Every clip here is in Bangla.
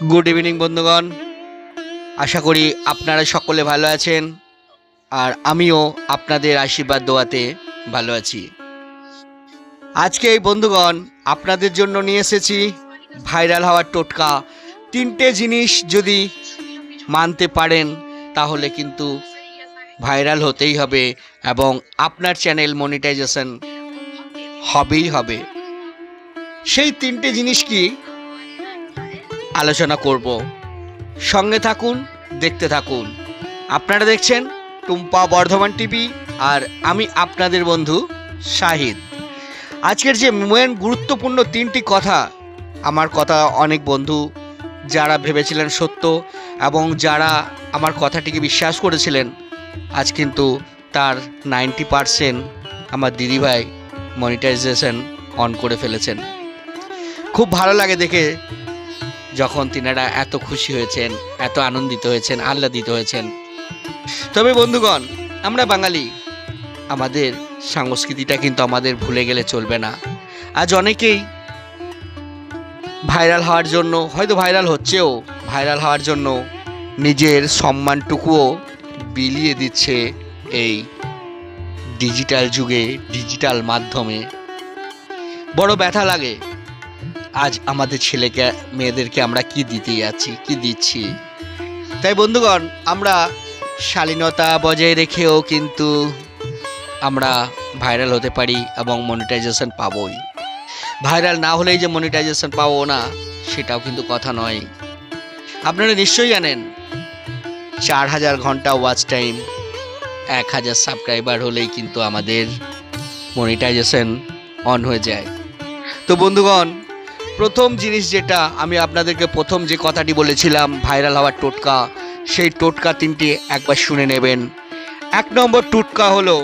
গুড ইভিনিং বন্ধুগণ, আশা করি আপনারা সকলে ভালো আছেন আর আমিও আপনাদের আশীর্বাদ দোয়াতে ভালো আছি। আজকে এই বন্ধুগণ আপনাদের জন্য নিয়ে এসেছি ভাইরাল হওয়ার টোটকা। 3টে জিনিস যদি মানতে পারেন তাহলে কিন্তু ভাইরাল হতেই হবে এবং আপনার চ্যানেল মনিটাইজেশন হবেই হবে। সেই 3টে জিনিস কি আলোচনা করব, সঙ্গে থাকুন, দেখতে থাকুন। আপনারা দেখছেন টুম্পা বর্ধমান টিভি আর আমি আপনাদের বন্ধু শাহিদ। আজকের যে মেন গুরুত্বপূর্ণ 3টি কথা, আমার কথা অনেক বন্ধু যারা ভেবেছিলেন সত্য এবং যারা আমার কথাটিকে বিশ্বাস করেছিলেন, আজ কিন্তু তার 90% আমার দিদিভাই মনিটাইজেশন অন করে ফেলেছেন। খুব ভালো লাগে দেখে যখন তিনারা এত খুশি হয়েছেন, এত আনন্দিত হয়েছেন, আহ্লাদিত হয়েছেন। তবে বন্ধুগণ, আমরা বাঙালি, আমাদের সংস্কৃতিটা কিন্তু আমাদের ভুলে গেলে চলবে না। আজ অনেকেই ভাইরাল হওয়ার জন্য, হয়তো ভাইরাল হচ্ছেও, ভাইরাল হওয়ার জন্য নিজের সম্মানটুকুও বিলিয়ে দিচ্ছে এই ডিজিটাল যুগে, ডিজিটাল মাধ্যমে। বড় ব্যথা লাগে আজ আমাদের ছেলেকে মেয়েদেরকে আমরা কি দিতে যাচ্ছি, কি দিচ্ছি। তাই বন্ধুগণ, আমরা শালীনতা বজায় রেখেও কিন্তু আমরা ভাইরাল হতে পারি এবং মনিটাইজেশন পাবোই। ভাইরাল না হলেই যে মনিটাইজেশন পাবো না, সেটাও কিন্তু কথা নয়। আপনারা নিশ্চয়ই জানেন 4000 ঘন্টা ওয়াচ টাইম, 1000 সাবস্ক্রাইবার হলেই কিন্তু আমাদের মনিটাইজেশন অন হয়ে যায়। তো বন্ধুগণ, প্রথম জিনিস যেটা আমি আপনাদেরকে প্রথম যে কথাটি বলেছিলাম ভাইরাল হওয়ার টোটকা, সেই টোটকা 3টি একবার শুনে নেবেন। 1 নম্বর টোটকা হলো,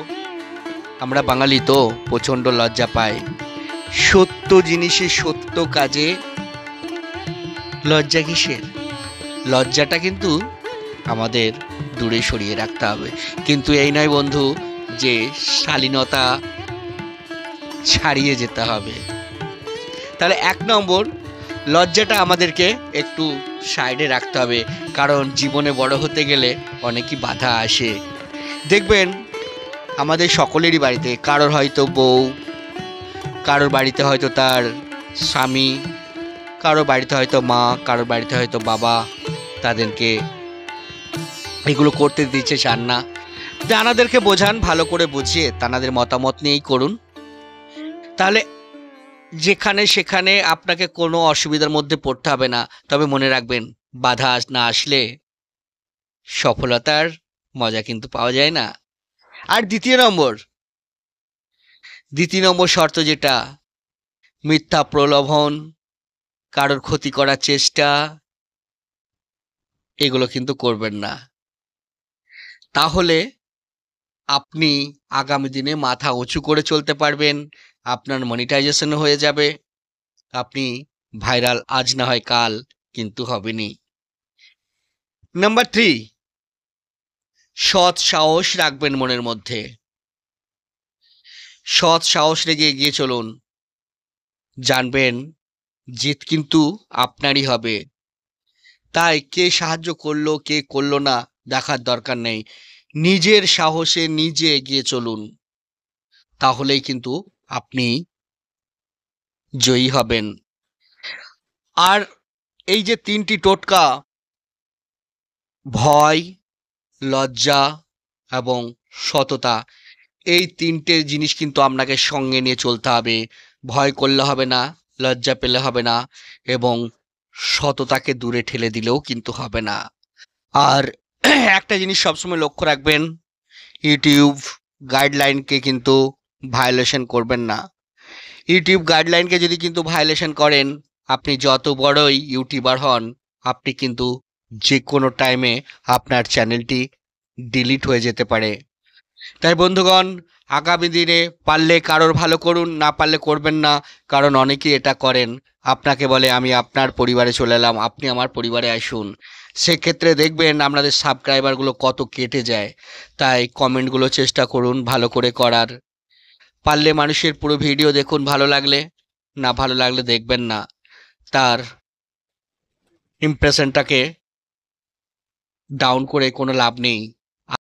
আমরা বাঙালি তো প্রচণ্ড লজ্জা পাই। সত্য জিনিসে, সত্য কাজে লজ্জা কিসের? লজ্জাটা কিন্তু আমাদের দূরে সরিয়ে রাখতে হবে। কিন্তু এই নয় বন্ধু যে শালীনতা ছাড়িয়ে যেতে হবে। তাহলে 1 নম্বর, লজ্জাটা আমাদেরকে একটু সাইডে রাখতে হবে, কারণ জীবনে বড় হতে গেলে অনেকই বাধা আসে। দেখবেন আমাদের সকলেরই বাড়িতে, কারোর হয়তো বউ, কারোর বাড়িতে হয়তো তার স্বামী, কারোর বাড়িতে হয়তো মা, কারোর বাড়িতে হয়তো বাবা তাদেরকে এগুলো করতে দিচ্ছে চান না। তানাদেরকে বোঝান, ভালো করে বুঝিয়ে তানাদের মতামত নিয়েই করুন। তাহলে যেখানে সেখানে আপনাকে কোনো অসুবিধার মধ্যে পড়তে হবে না। তবে মনে রাখবেন, বাধা না আসলে সফলতার মজা কিন্তু পাওয়া যায় না। আর দ্বিতীয় নম্বর শর্ত যেটা, মিথ্যা প্রলোভন, কারোর ক্ষতি করার চেষ্টা, এগুলো কিন্তু করবেন না। তাহলে আপনি আগামী দিনে মাথা উঁচু করে চলতে পারবেন, আপনার মনিটাইজেশন হয়ে যাবে, আপনি ভাইরাল আজ না হয় কাল কিন্তু হবেনি। নাম্বার 3, সৎ সাহস রাখবেন মনের মধ্যে। সৎ সাহস রেখে এগিয়ে চলুন। জানবেন জিত কিন্তু আপনারই হবে। তাই কে সাহায্য করলো, কে করলো না দেখার দরকার নেই। নিজের সাহসে নিজে এগিয়ে চলুন, তাহলেই কিন্তু আপনি জয়ী হবেন। আর এই যে 3টি টোটকা, ভয়, লজ্জা এবং সততা, এই 3টে জিনিস কিন্তু আপনাকে সঙ্গে নিয়ে চলতে হবে। ভয় করলে হবে না, লজ্জা পেলে হবে না এবং সততাকে দূরে ঠেলে দিলেও কিন্তু হবে না। আর একটা জিনিস সবসময় লক্ষ্য রাখবেন, ইউটিউব গাইডলাইনকে কিন্তু ভায়োলেশন করবেন না। ইউটিউব গাইডলাইনকে যদি কিন্তু ভায়োলেশন করেন, আপনি যত বড়ই ইউটিউবার হন, আপনি কিন্তু যে কোনো টাইমে আপনার চ্যানেলটি ডিলিট হয়ে যেতে পারে। তাই বন্ধুগণ, আগামী দিনে পারলে কারোর ভালো করুন, না পারলে করবেন না। কারণ অনেকেই এটা করেন, আপনাকে বলে আমি আপনার পরিবারে চলে এলাম, আপনি আমার পরিবারে আসুন। সেক্ষেত্রে দেখবেন আপনাদের সাবস্ক্রাইবারগুলো কত কেটে যায়। তাই কমেন্টগুলো চেষ্টা করুন ভালো করে করার। পারলে মানুষের পুরো ভিডিও দেখুন, ভালো লাগলে, না ভালো লাগলে দেখবেন না। তার ইমপ্রেশনটাকে ডাউন করে কোনো লাভ নেই।